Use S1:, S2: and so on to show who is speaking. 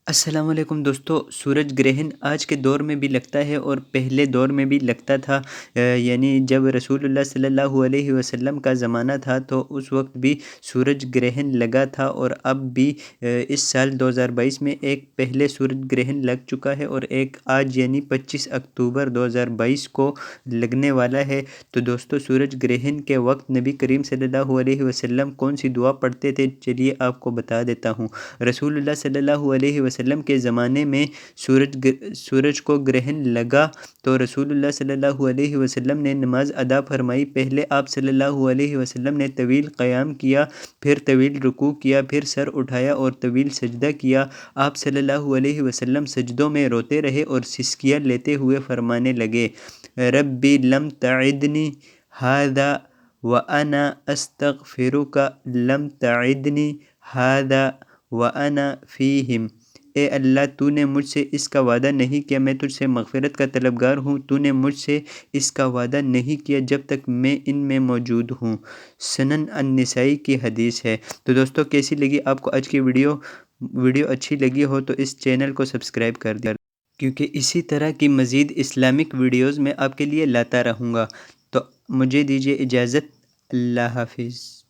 S1: السلام علیکم دوستو، سورج گرہن آج کے دور میں بھی لگتا ہے اور پہلے دور میں بھی لگتا تھا۔ یعنی جب رسول اللہ صلی اللہ علیہ وسلم کا زمانہ تھا تو اس وقت بھی سورج گرہن لگا تھا، اور اب بھی اس سال 2022 میں ایک پہلے سورج گرہن لگ چکا ہے اور ایک آج یعنی 25 اکتوبر 2022 کو لگنے والا ہے۔ تو دوستو، سورج گرہن کے وقت نبی کریم صلی اللہ علیہ وسلم کون سی دعا پڑھتے تھے، چلیے آپ کو بتا دیتا ہوں۔ رسول اللہ صلی اللہ علیہ وسلم کے زمانے میں سورج کو گرہن لگا تو رسول اللہ صلی اللہ علیہ وسلم نے نماز ادا فرمائی۔ پہلے آپ صلی اللہ علیہ وسلم نے طویل قیام کیا، پھر طویل رکوع کیا، پھر سر اٹھایا اور طویل سجدہ کیا۔ آپ صلی اللہ علیہ وسلم سجدوں میں روتے رہے اور سسکیاں لیتے ہوئے فرمانے لگے، ربی لم تعدنی ھذا وانا استغفرک لم تعدنی ھذا وانا فیہم۔ اے اللہ، تو نے مجھ سے اس کا وعدہ نہیں کیا، میں تجھ سے مغفرت کا طلبگار ہوں، تو نے مجھ سے اس کا وعدہ نہیں کیا جب تک میں ان میں موجود ہوں۔ سنن النسائی کی حدیث ہے۔ تو دوستو، کیسی لگی آپ کو آج کی ویڈیو اچھی لگی ہو تو اس چینل کو سبسکرائب کر دیا، کیونکہ اسی طرح کی مزید اسلامک ویڈیوز میں آپ کے لیے لاتا رہوں گا۔ تو مجھے دیجیے اجازت، اللہ حافظ۔